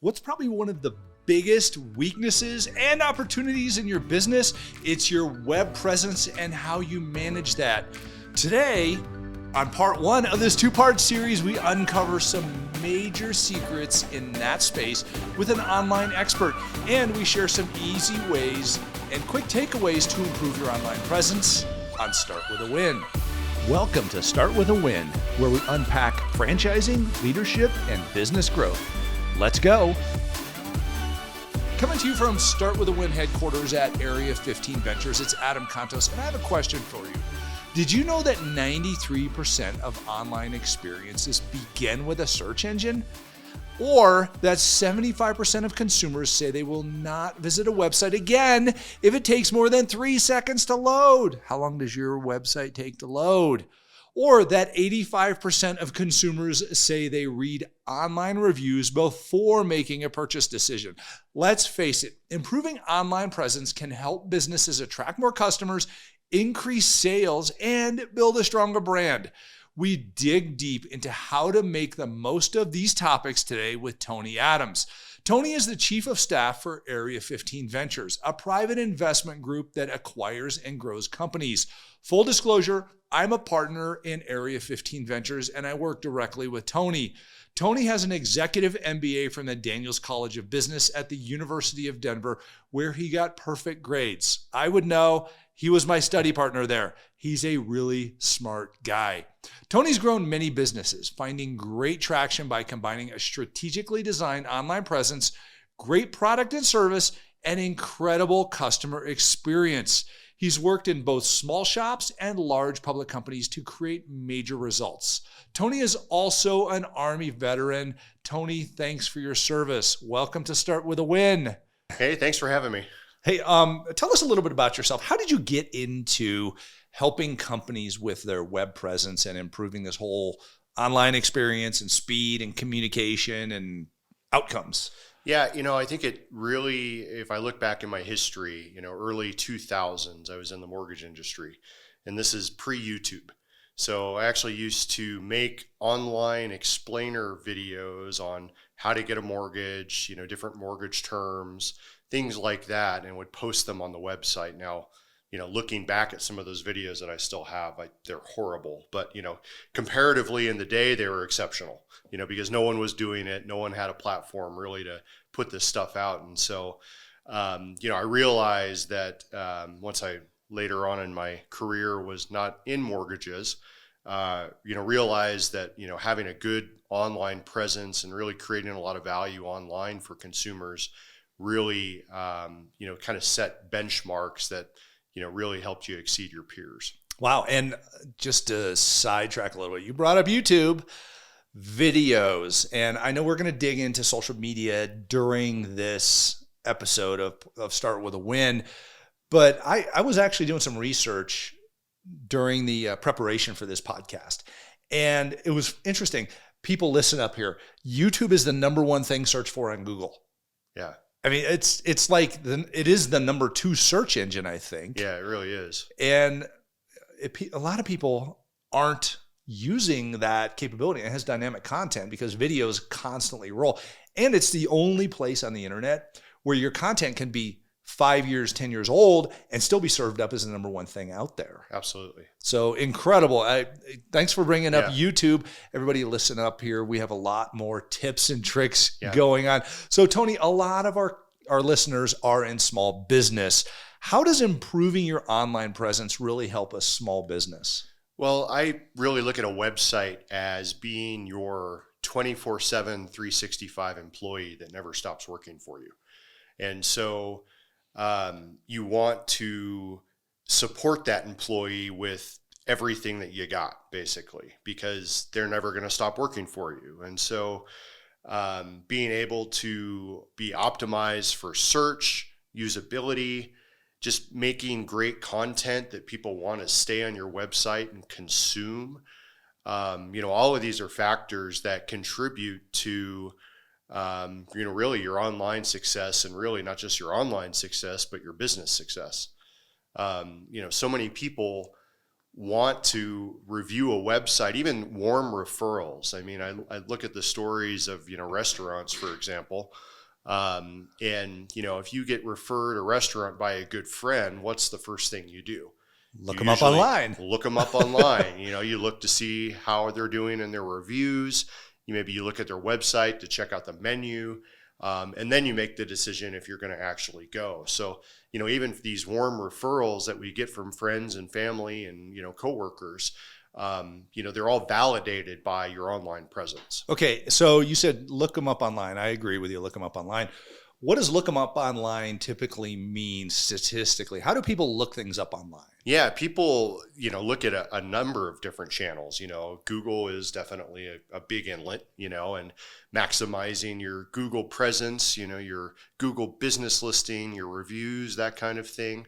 What's probably one of the biggest weaknesses and opportunities in your business? It's your web presence and how you manage that. Today, on part one of this two-part series, we uncover some major secrets in that space with an online expert, and we share some easy ways and quick takeaways to improve your online presence on Start With A Win. Welcome to Start With A Win, where we unpack franchising, leadership, and business growth. Let's go. Coming to you from Start With A Win headquarters at Area 15 Ventures, it's Adam Contos, and I have a question for you. Did you know that 93% of online experiences begin with a search engine? Or that 75% of consumers say they will not visit a website again if it takes more than 3 seconds to load? How long does your website take to load? Or that 85% of consumers say they read online reviews before making a purchase decision. Let's face it, improving online presence can help businesses attract more customers, increase sales, and build a stronger brand. We dig deep into how to make the most of these topics today with Tony Adams. Tony is the Chief of Staff for Area 15 Ventures, a private investment group that acquires and grows companies. Full disclosure, I'm a partner in Area 15 Ventures, and I work directly with Tony. Tony has an Executive MBA from the Daniels College of Business at the University of Denver, where he got perfect grades. I would know. He was my study partner there. He's a really smart guy. Tony's grown many businesses, finding great traction by combining a strategically designed online presence, great product and service, and incredible customer experience. He's worked in both small shops and large public companies to create major results. Tony is also an Army veteran. Tony, thanks for your service. Welcome to Start With A Win. Hey, thanks for having me. Hey, tell us a little bit about yourself. How did you get into helping companies with their web presence and improving this whole online experience and speed and communication and outcomes? Yeah, I think it really, if I look back in my history, early 2000s, I was in the mortgage industry, and this is pre-YouTube. So I actually used to make online explainer videos on how to get a mortgage, different mortgage terms, things like that, and would post them on the website. Now, looking back at some of those videos that I still have, they're horrible. But, comparatively in the day, they were exceptional, because no one was doing it. No one had a platform really to put this stuff out. And so, I realized that once I later on in my career was not in mortgages, realized that, having a good online presence and really creating a lot of value online for consumers really, kind of set benchmarks that, really helped you exceed your peers. Wow. And just to sidetrack a little bit, you brought up YouTube videos, and I know we're going to dig into social media during this episode of Start With A Win, but I was actually doing some research during the preparation for this podcast, and it was interesting. People, listen up here. YouTube is the number one thing searched for on Google. Yeah. I mean, it's like it is the number 2 search engine, I think. Yeah, it really is. And a lot of people aren't using that capability. It has dynamic content because videos constantly roll. And it's the only place on the internet where your content can be 5 years, 10 years old and still be served up as the number one thing out there. Absolutely. So incredible. Thanks for bringing up YouTube. Everybody listen up here. We have a lot more tips and tricks going on. So Tony, a lot of our listeners are in small business. How does improving your online presence really help a small business? Well, I really look at a website as being your 24/7, 365 employee that never stops working for you. And so you want to support that employee with everything that you got, basically, because they're never going to stop working for you. And so being able to be optimized for search, usability, just making great content that people want to stay on your website and consume, all of these are factors that contribute to really your online success, and really not just your online success, but your business success. So many people want to review a website, even warm referrals. I mean, I look at the stories of, restaurants, for example, And, if you get referred a restaurant by a good friend, what's the first thing you do? Look them up online. Look them up online. You look to see how they're doing in their reviews. Maybe you look at their website to check out the menu. And then you make the decision if you're going to actually go. So, even these warm referrals that we get from friends and family and, coworkers, they're all validated by your online presence. Okay. So you said look them up online. I agree with you. Look them up online. What does look them up online typically mean statistically? How do people look things up online? Yeah, people, look at a number of different channels. Google is definitely a big inlet, and maximizing your Google presence, your Google business listing, your reviews, that kind of thing.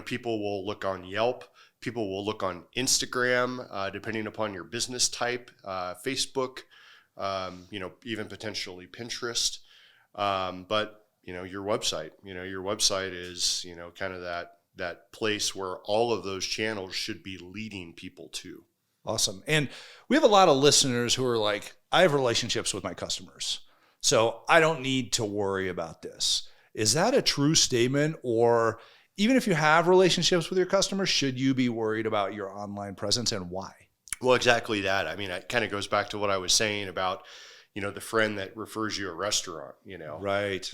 People will look on Yelp. People will look on Instagram, depending upon your business type, Facebook, even potentially Pinterest. But your website is, kind of that place where all of those channels should be leading people to. Awesome. And we have a lot of listeners who are like, I have relationships with my customers, so I don't need to worry about this. Is that a true statement? Or even if you have relationships with your customers, should you be worried about your online presence, and why? Well, exactly that. I mean, it kind of goes back to what I was saying about, the friend that refers you a restaurant, Right.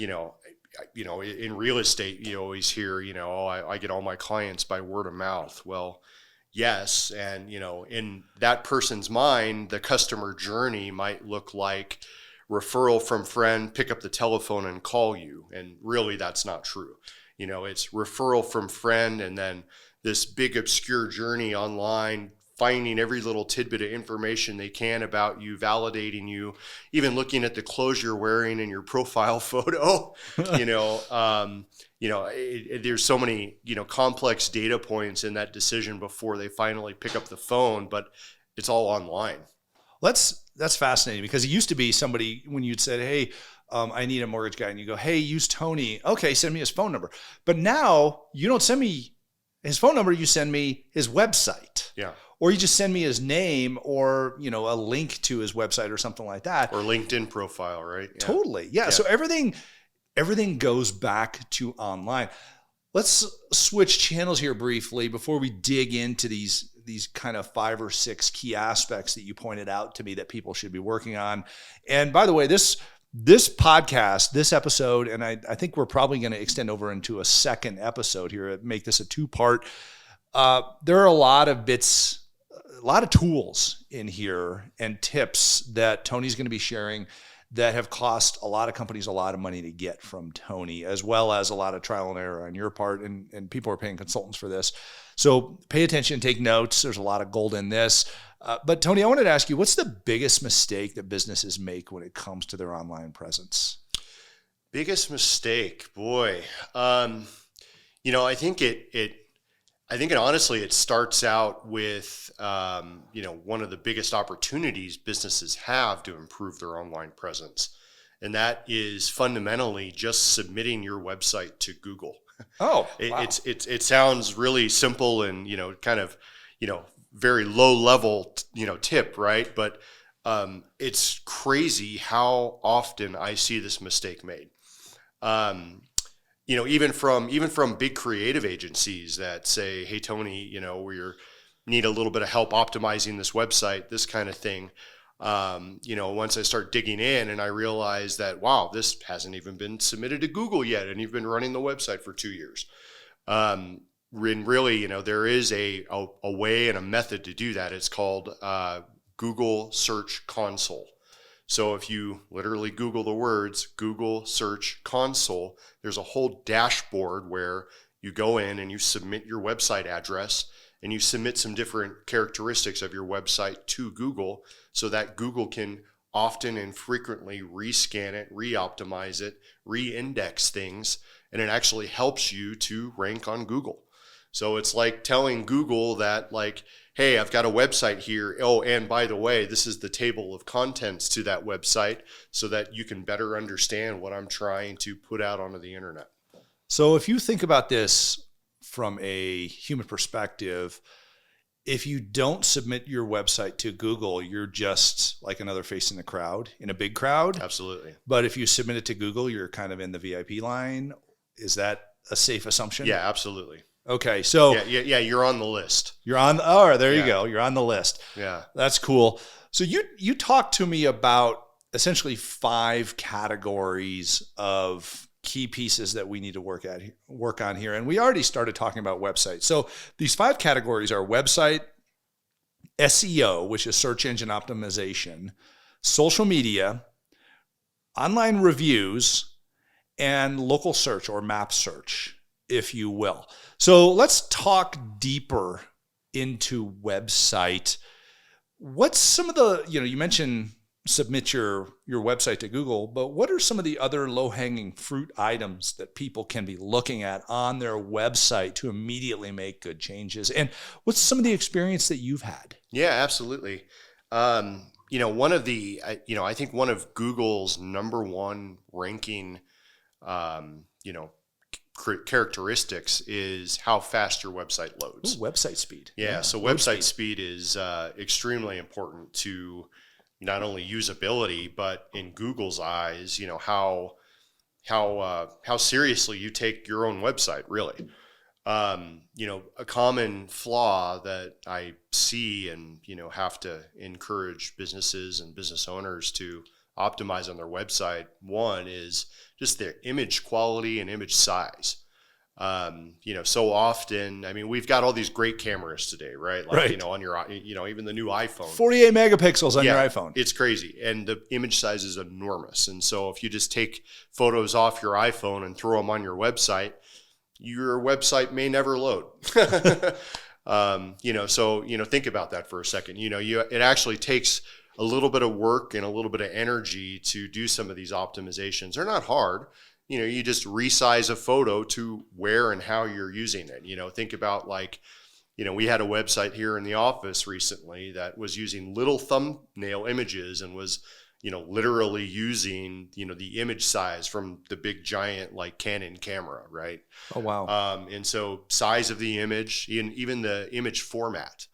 In real estate, you always hear, I get all my clients by word of mouth. Well, yes. And, in that person's mind, the customer journey might look like referral from friend, pick up the telephone and call you. And really, that's not true. It's referral from friend, and then this big obscure journey online, finding every little tidbit of information they can about you, validating you, even looking at the clothes you're wearing in your profile photo. There's so many, complex data points in that decision before they finally pick up the phone, but it's all online. That's fascinating, because it used to be somebody, when you'd said, hey, I need a mortgage guy, and you go, hey, use Tony. Okay, send me his phone number. But now you don't send me his phone number, you send me his website. Yeah. Or you just send me his name, or, a link to his website or something like that. Or LinkedIn profile, right? Yeah. Totally. Yeah. So everything goes back to online. Let's switch channels here briefly before we dig into these kind of 5 or 6 key aspects that you pointed out to me that people should be working on. And by the way, this podcast, this episode, and I think we're probably going to extend over into a second episode here, make this a 2-part. There are a lot of bits, a lot of tools in here and tips that Tony's going to be sharing that have cost a lot of companies a lot of money to get from Tony, as well as a lot of trial and error on your part. And people are paying consultants for this. So pay attention, take notes. There's a lot of gold in this. But Tony, I wanted to ask you, what's the biggest mistake that businesses make when it comes to their online presence? Biggest mistake, boy. I think honestly, it starts out with, one of the biggest opportunities businesses have to improve their online presence. And that is fundamentally just submitting your website to Google. Oh, wow. It sounds really simple and, kind of, very low level, tip, right? But it's crazy how often I see this mistake made. Even from big creative agencies that say, hey, Tony, we need a little bit of help optimizing this website, this kind of thing. Once I start digging in and I realize that, wow, this hasn't even been submitted to Google yet, and you've been running the website for 2 years. And really, there is a way and a method to do that. It's called Google Search Console. So if you literally Google the words Google Search Console, there's a whole dashboard where you go in and you submit your website address and you submit some different characteristics of your website to Google so that Google can often and frequently rescan it, re-optimize it, re-index things, and it actually helps you to rank on Google. So it's like telling Google that, like, hey, I've got a website here. Oh, and by the way, this is the table of contents to that website so that you can better understand what I'm trying to put out onto the internet. So if you think about this from a human perspective, if you don't submit your website to Google, you're just like another face in the crowd, in a big crowd. Absolutely. But if you submit it to Google, you're kind of in the VIP line. Is that a safe assumption? Yeah, absolutely. Okay. So yeah, you're on the list. you're on, there you go. You're on the list. Yeah. That's cool. So you talked to me about essentially 5 categories of key pieces that we need to work on here. And we already started talking about websites. So these 5 categories are website, SEO, which is search engine optimization, social media, online reviews, and local search or map search, if you will. So let's talk deeper into website. What's some of the, you mentioned submit your website to Google, but what are some of the other low-hanging fruit items that people can be looking at on their website to immediately make good changes? And what's some of the experience that you've had? Yeah, absolutely. One of the, I think one of Google's number one ranking, characteristics is how fast your website loads. Ooh, website speed. Yeah, so website speed is extremely important to not only usability, but in Google's eyes, how seriously you take your own website, really. A common flaw that I see and, have to encourage businesses and business owners to optimize on their website. One is just their image quality and image size. So often, we've got all these great cameras today, right? Like, right. On your, even the new iPhone. 48 megapixels on your iPhone. It's crazy. And the image size is enormous. And so if you just take photos off your iPhone and throw them on your website may never load. Think about that for a second. It actually takes a little bit of work and a little bit of energy to do some of these optimizations. They're not hard. You just resize a photo to where and how you're using it. Think about we had a website here in the office recently that was using little thumbnail images and was, literally using, the image size from the big giant Canon camera, right? Oh, wow. And so size of the image, even the image format.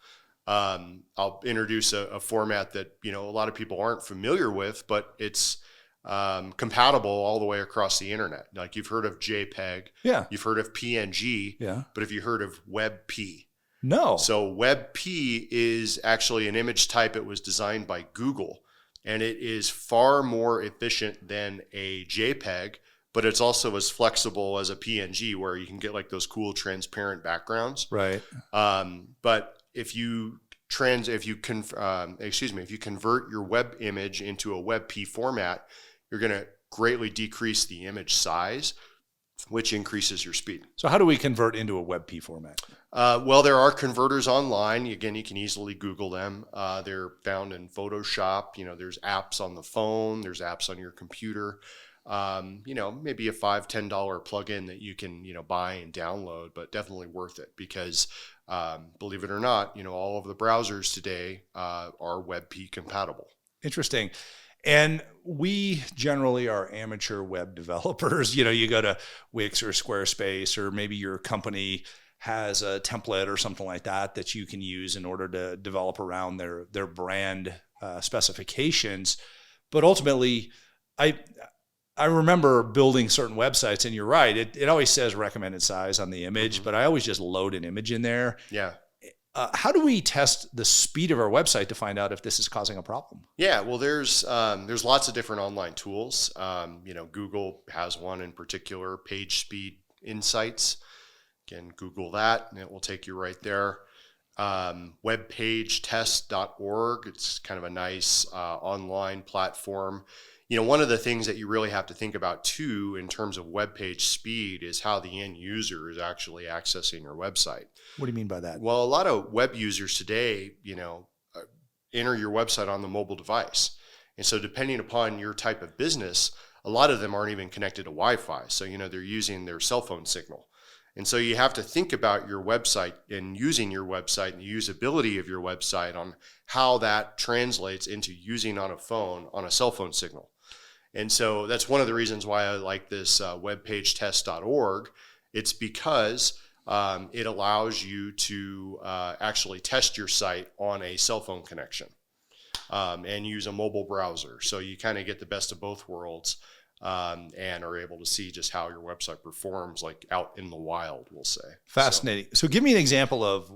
I'll introduce a format that, a lot of people aren't familiar with, but it's compatible all the way across the internet. Like you've heard of JPEG, yeah. You've heard of PNG, yeah. But have you heard of WebP? No. So WebP is actually an image type. It was designed by Google, and it is far more efficient than a JPEG, but it's also as flexible as a PNG, where you can get those cool transparent backgrounds. Right. But if you convert your web image into a WebP format, you're going to greatly decrease the image size, which increases your speed. So how do we convert into a WebP format? Well, there are converters online. Again, you can easily Google them. They're found in Photoshop. There's apps on the phone. There's apps on your computer. Maybe a $5, $10 plugin that you can, buy and download, but definitely worth it because, believe it or not, all of the browsers today are WebP compatible. Interesting. And we generally are amateur web developers. You go to Wix or Squarespace, or maybe your company has a template or something like that you can use in order to develop around their brand specifications. But ultimately, I remember building certain websites, and you're right. It always says recommended size on the image, Mm-hmm. but I always just load an image in there. Yeah. How do we test the speed of our website to find out if this is causing a problem? Yeah, well, there's lots of different online tools. Google has one in particular, Page Speed Insights. Again, Google that, and it will take you right there. Webpagetest.org. It's kind of a nice online platform. One of the things that you really have to think about too in terms of web page speed is how the end user is actually accessing your website. What do you mean by that? Well, a lot of web users today, enter your website on the mobile device. And so depending upon your type of business, a lot of them aren't even connected to Wi-Fi. So, they're using their cell phone signal. And so you have to think about your website and using your website and the usability of your website on how that translates into using on a cell phone signal. And so that's one of the reasons why I like this webpagetest.org. It's because it allows you to actually test your site on a cell phone connection and use a mobile browser. So you kind of get the best of both worlds and are able to see just how your website performs like out in the wild, we'll say. Fascinating. So give me an example of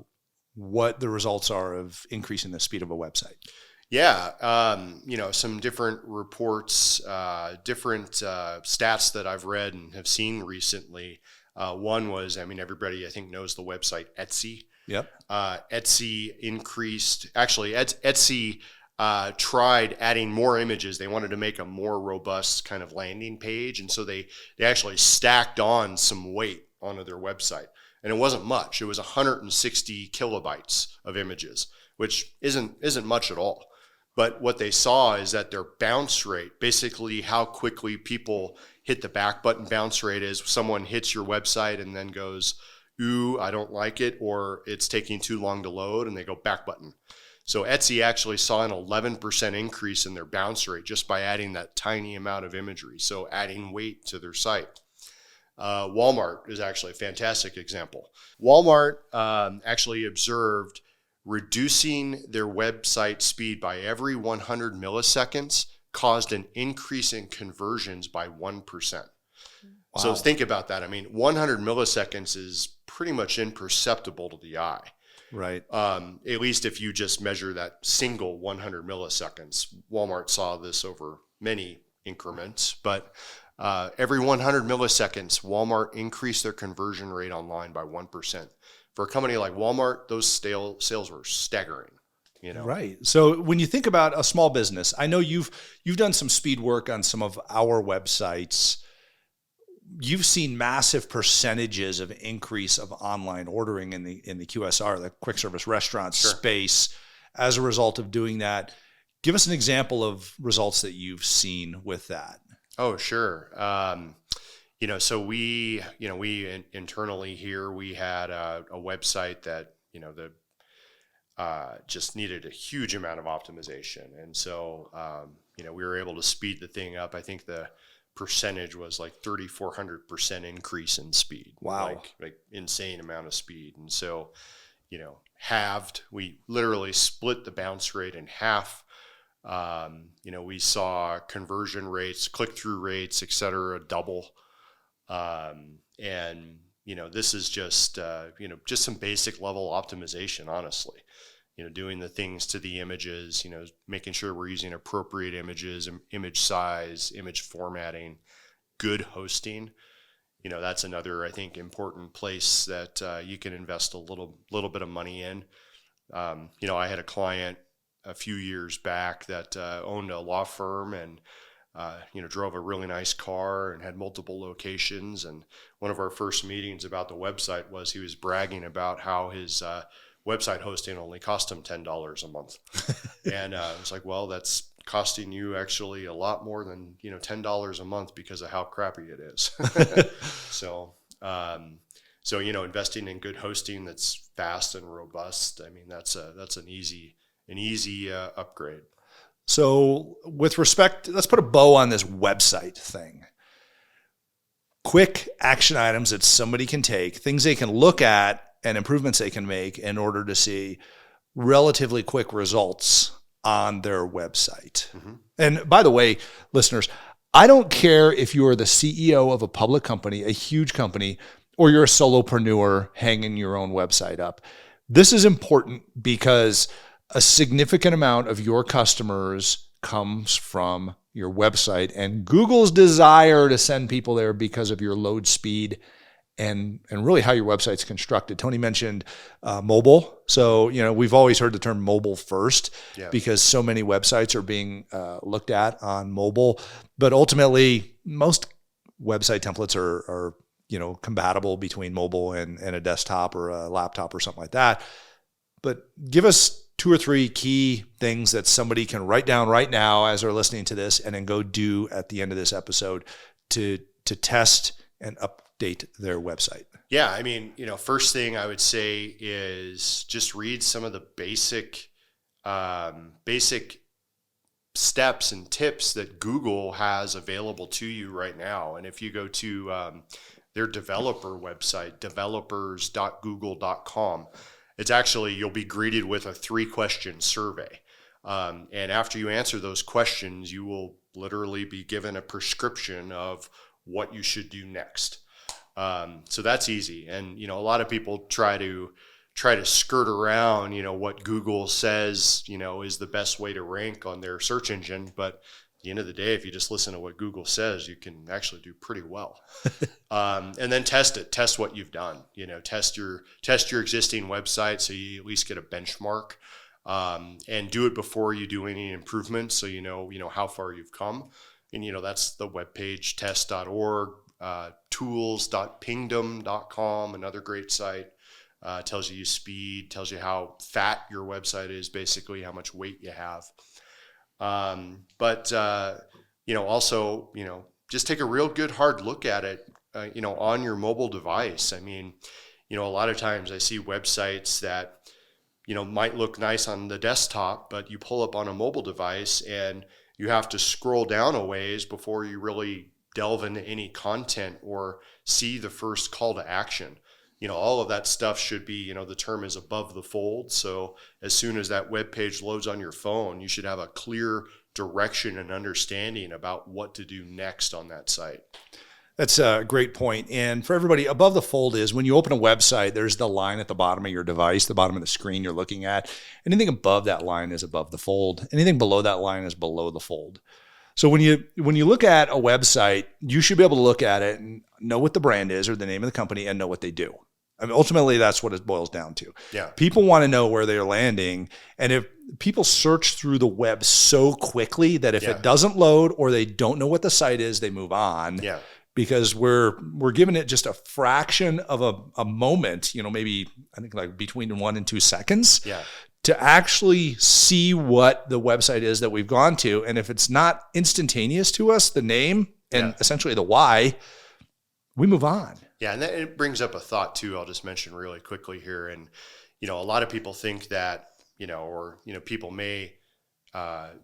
what the results are of increasing the speed of a website. Yeah, some different reports, different stats that I've read and have seen recently. One was, everybody I think knows the website Etsy. Yep. Etsy increased, actually Etsy tried adding more images. They wanted to make a more robust kind of landing page. And so they actually stacked on some weight onto their website. And it wasn't much. It was 160 kilobytes of images, which isn't much at all. But what they saw is that their bounce rate, basically how quickly people hit the back button bounce rate, is someone hits your website and then goes, ooh, I don't like it, or it's taking too long to load, and they go back button. So Etsy actually saw an 11% increase in their bounce rate just by adding that tiny amount of imagery, so adding weight to their site. Walmart is actually a fantastic example. Walmart actually observed reducing their website speed by every 100 milliseconds caused an increase in conversions by 1%. Wow. So think about that. 100 milliseconds is pretty much imperceptible to the eye. Right. At least if you just measure that single 100 milliseconds. Walmart saw this over many increments, but every 100 milliseconds, Walmart increased their conversion rate online by 1%. For a company like Walmart, those sales were staggering. Right. So when you think about a small business, I know you've done some speed work on some of our websites. You've seen massive percentages of increase of online ordering in the QSR, the quick service restaurant space, as a result of doing that. Give us an example of results that you've seen with that. Oh, sure. So we internally here, we had a website that, just needed a huge amount of optimization. And so, we were able to speed the thing up. I think the percentage was like 3,400% increase in speed. Wow. Like insane amount of speed. And so, we literally split the bounce rate in half. We saw conversion rates, click-through rates, et cetera, double. This is just some basic level optimization, honestly. Doing the things to the images, making sure we're using appropriate images, image size, image formatting, good hosting. That's another, I think, important place that you can invest a little bit of money in. I had a client a few years back that owned a law firm and drove a really nice car and had multiple locations. And one of our first meetings about the website was he was bragging about how his website hosting only cost him $10 a month. And I was like, well, that's costing you actually a lot more than, $10 a month because of how crappy it is. So, investing in good hosting that's fast and robust, that's an easy upgrade. So with respect, let's put a bow on this website thing. Quick action items that somebody can take, things they can look at and improvements they can make in order to see relatively quick results on their website. Mm-hmm. And by the way, listeners, I don't care if you are the CEO of a public company, a huge company, or you're a solopreneur hanging your own website up. This is important because a significant amount of your customers comes from your website, and Google's desire to send people there because of your load speed and really how your website's constructed. Tony mentioned mobile. So, we've always heard the term mobile first because so many websites are being looked at on mobile. But ultimately, most website templates are compatible between mobile and a desktop or a laptop or something like that. But give us 2 or 3 key things that somebody can write down right now as they're listening to this and then go do at the end of this episode to test and update their website. Yeah. First thing I would say is just read some of the basic steps and tips that Google has available to you right now. And if you go to their developer website, developers.google.com. It's actually, you'll be greeted with a 3-question survey. And after you answer those questions, you will literally be given a prescription of what you should do next. So that's easy. And, a lot of people try to skirt around, what Google says, is the best way to rank on their search engine. But at the end of the day, if you just listen to what Google says, you can actually do pretty well. And then test what you've done, test your existing website, so you at least get a benchmark, and do it before you do any improvements. So, how far you've come. And, that's the webpage test.org, tools.pingdom.com, another great site. Tells you speed, tells you how fat your website is, basically how much weight you have. But also, just take a real good hard look at it, on your mobile device. I mean, a lot of times I see websites that, might look nice on the desktop, but you pull up on a mobile device and you have to scroll down a ways before you really delve into any content or see the first call to action. All of that stuff should be, the term is above the fold. So as soon as that web page loads on your phone, you should have a clear direction and understanding about what to do next on that site. That's a great point. And for everybody, above the fold is when you open a website, there's the line at the bottom of your device, the bottom of the screen you're looking at. Anything above that line is above the fold. Anything below that line is below the fold. So when you look at a website, you should be able to look at it and know what the brand is or the name of the company and know what they do. I mean, ultimately, that's what it boils down to. Yeah. People want to know where they're landing. And if people search through the web so quickly that if it doesn't load or they don't know what the site is, they move on. Yeah. Because we're giving it just a fraction of a moment, maybe I think like between 1 and 2 seconds to actually see what the website is that we've gone to. And if it's not instantaneous to us, the name and essentially the why, we move on. Yeah, and it brings up a thought too. I'll just mention really quickly here. And, a lot of people think that, people may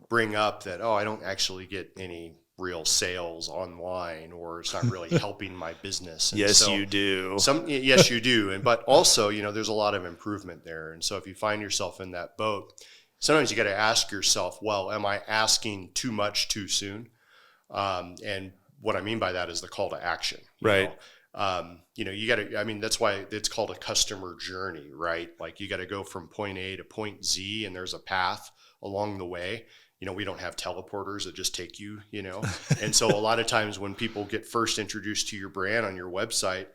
bring up that, I don't actually get any real sales online, or it's not really helping my business. And yes, you do. Yes, you do. But also, there's a lot of improvement there. And so if you find yourself in that boat, sometimes you got to ask yourself, well, am I asking too much too soon? And what I mean by that is the call to action. Right. You got to, that's why it's called a customer journey, right? Like you got to go from point A to point Z, and there's a path along the way. We don't have teleporters that just take you, and so a lot of times when people get first introduced to your brand on your website,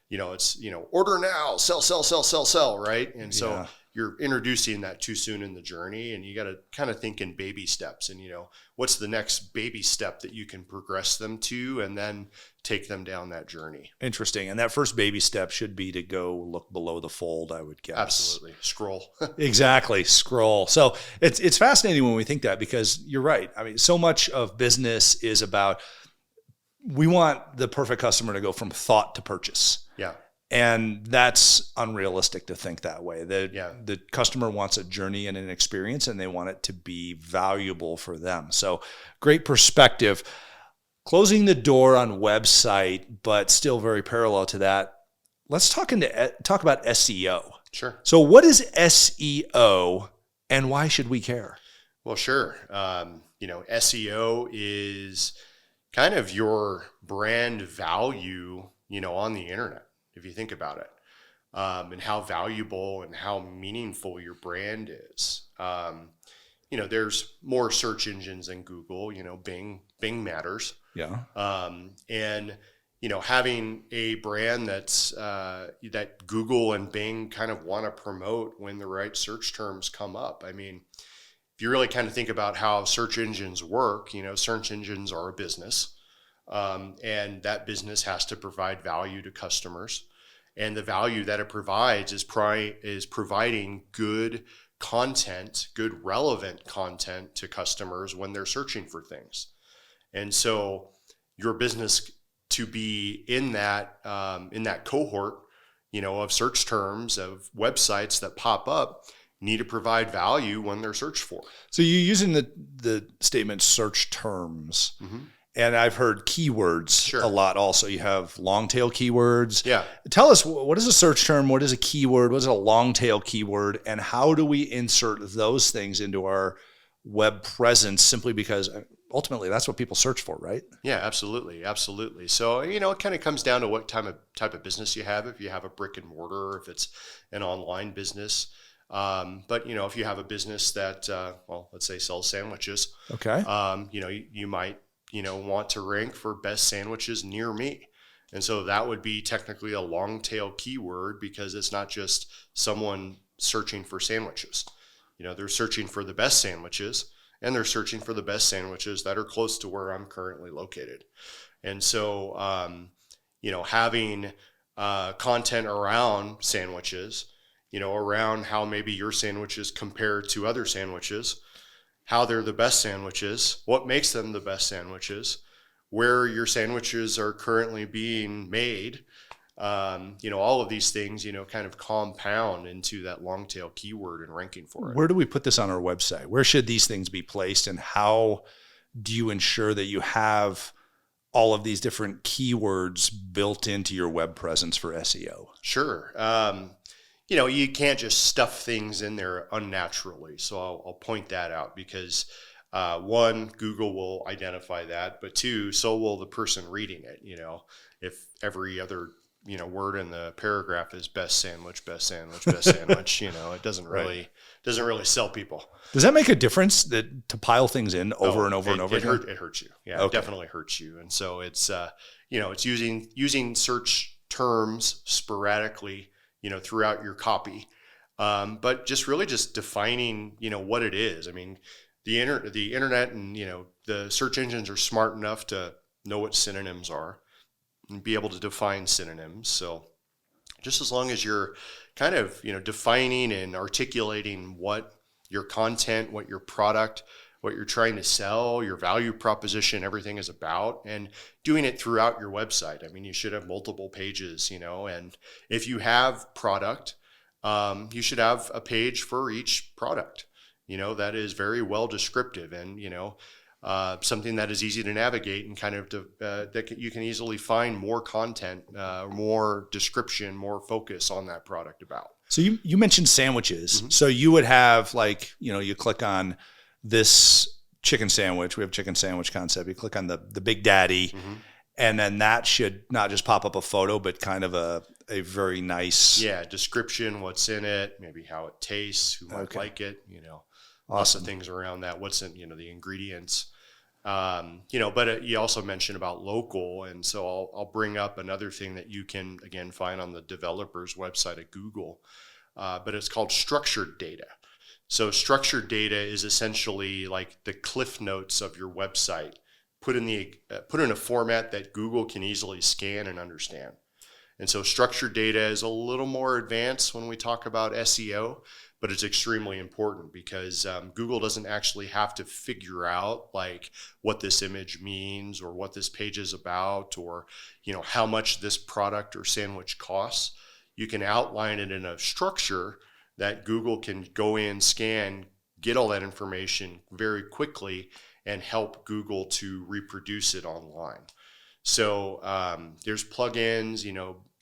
it's, order now, sell, right? And so you're introducing that too soon in the journey, and you got to kind of think in baby steps and, what's the next baby step that you can progress them to and then take them down that journey. Interesting. And that first baby step should be to go look below the fold, I would guess. Absolutely. Scroll. Exactly. Scroll. So it's fascinating when we think that, because you're right. I mean, so much of business is about, we want the perfect customer to go from thought to purchase. Yeah. And that's unrealistic to think that way. The customer wants a journey and an experience, and they want it to be valuable for them. So great perspective. Closing the door on website, but still very parallel to that. Let's talk about SEO. Sure. So what is SEO and why should we care? Well, sure. SEO is kind of your brand value, on the internet, if you think about it, and how valuable and how meaningful your brand is. There's more search engines than Google, Bing matters. Yeah. And, having a brand that's, that Google and Bing kind of want to promote when the right search terms come up. I mean, if you really kind of think about how search engines work, search engines are a business. And that business has to provide value to customers, and the value that it provides is providing good content, good relevant content to customers when they're searching for things. And so your business to be in that cohort, of search terms of websites that pop up need to provide value when they're searched for. So you're using the statement search terms. Mm-hmm. And I've heard keywords Sure. a lot also. You have long tail keywords. Yeah. Tell us, what is a search term? What is a keyword? What is a long tail keyword? And how do we insert those things into our web presence, simply because ultimately that's what people search for, right? Yeah, absolutely. Absolutely. So, it kind of comes down to what type of business you have. If you have a brick and mortar, or if it's an online business. But, if you have a business that, let's say sells sandwiches, Okay. you might, want to rank for best sandwiches near me. And so that would be technically a long tail keyword, because it's not just someone searching for sandwiches. They're searching for the best sandwiches, and they're searching for the best sandwiches that are close to where I'm currently located. And so, having content around sandwiches, around how maybe your sandwiches compare to other sandwiches, how they're the best sandwiches, what makes them the best sandwiches, where your sandwiches are currently being made, all of these things, kind of compound into that long tail keyword and ranking for it. Where do we put this on our website? Where should these things be placed, and how do you ensure that you have all of these different keywords built into your web presence for SEO? Sure. You can't just stuff things in there unnaturally. So I'll point that out, because one, Google will identify that, but two, so will the person reading it. If every other word in the paragraph is best sandwich, best sandwich, best sandwich, it doesn't really sell people. Does that make a difference that to pile things in over and over and over again? It hurts you. Yeah, okay. It definitely hurts you. And so it's it's using search terms sporadically, throughout your copy, but just defining, what it is. I mean, the internet and the search engines are smart enough to know what synonyms are and be able to define synonyms. So just as long as you're kind of, defining and articulating what your content, what your product, what you're trying to sell, your value proposition, everything is about, and doing it throughout your website. I mean, you should have multiple pages, and if you have product, you should have a page for each product, that is very well descriptive, and, something that is easy to navigate, and kind of that you can easily find more content, more description, more focus on that product about. So you mentioned sandwiches. Mm-hmm. So you would have, like, you click on this chicken sandwich. We have chicken sandwich concept. You click on the Big Daddy, Mm-hmm. and then that should not just pop up a photo, but kind of a very nice description, what's in it, maybe how it tastes, who might like it, lots of things around that. What's in, the ingredients. But you also mentioned about local, and so I'll bring up another thing that you can, again, find on the developer's website at Google, but it's called structured data. So structured data is essentially like the cliff notes of your website, put in a format that Google can easily scan and understand. And so structured data is a little more advanced when we talk about SEO, but it's extremely important, because Google doesn't actually have to figure out like what this image means, or what this page is about, or how much this product or sandwich costs. You can outline it in a structure that Google can go in, scan, get all that information very quickly, and help Google to reproduce it online. So there's plugins,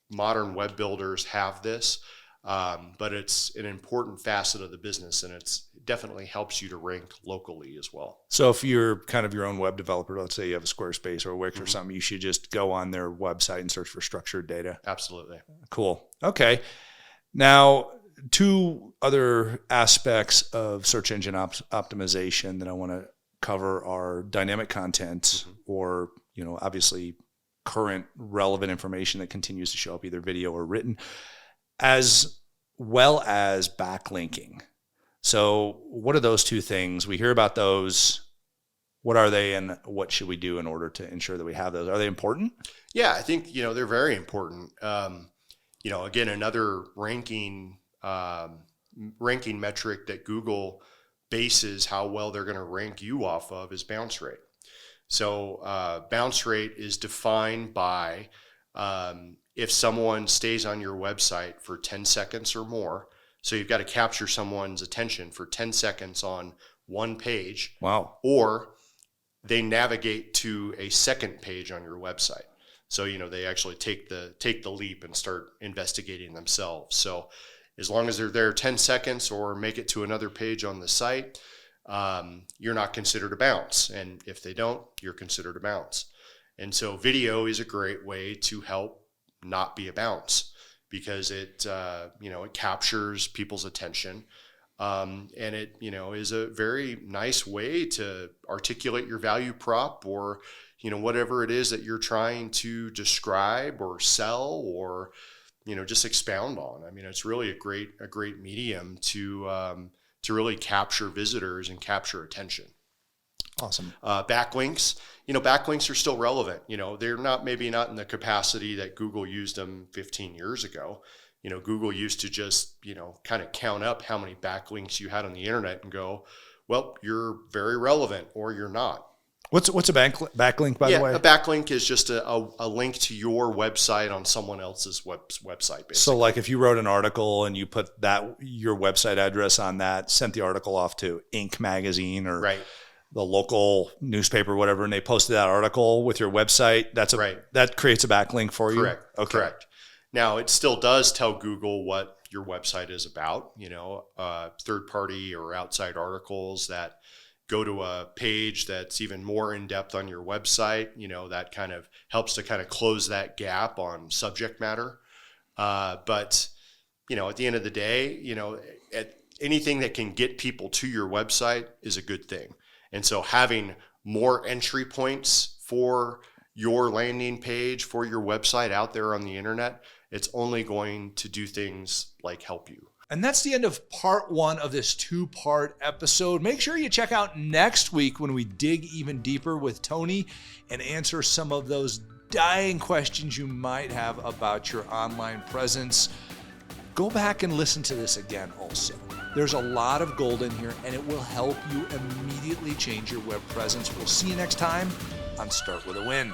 modern web builders have this, but it's an important facet of the business, and it definitely helps you to rank locally as well. So if you're kind of your own web developer, let's say you have a Squarespace or a Wix, mm-hmm. or something, you should just go on their website and search for structured data. Absolutely. Cool. Okay. Now, two other aspects of search engine optimization that I want to cover are dynamic content, mm-hmm. or, obviously current relevant information that continues to show up, either video or written, as well as backlinking. So what are those two things? We hear about those. What are they, and what should we do in order to ensure that we have those? Are they important? Yeah, I think, they're very important. Again, another ranking metric that Google bases how well they're going to rank you off of is bounce rate. So bounce rate is defined by if someone stays on your website for 10 seconds or more. So you've got to capture someone's attention for 10 seconds on one page. Wow. Or they navigate to a second page on your website. So, they actually take the leap and start investigating themselves. So as long as they're there 10 seconds or make it to another page on the site, you're not considered a bounce. And if they don't, you're considered a bounce. And so video is a great way to help not be a bounce, because it captures people's attention. And it, is a very nice way to articulate your value prop, or, whatever it is that you're trying to describe or sell, or, just expound on. I mean, it's really a great medium to really capture visitors and capture attention. Awesome. Backlinks, backlinks are still relevant. They're maybe not in the capacity that Google used them 15 years ago. Google used to just, kind of count up how many backlinks you had on the internet and go, well, you're very relevant or you're not. What's a backlink, by the way? A backlink is just a link to your website on someone else's website, basically. So like if you wrote an article and you put your website address on that, sent the article off to Inc. magazine or the local newspaper, whatever, and they posted that article with your website, that creates a backlink for you? Correct. Okay. Correct. Now, it still does tell Google what your website is about, third-party or outside articles that go to a page that's even more in-depth on your website, that kind of helps to kind of close that gap on subject matter. But, at the end of the day, anything that can get people to your website is a good thing. And so having more entry points for your landing page, for your website out there on the internet, it's only going to do things like help you. And that's the end of part 1 of this 2-part episode. Make sure you check out next week when we dig even deeper with Tony and answer some of those dying questions you might have about your online presence. Go back and listen to this again also. There's a lot of gold in here, and it will help you immediately change your web presence. We'll see you next time on Start With a Win.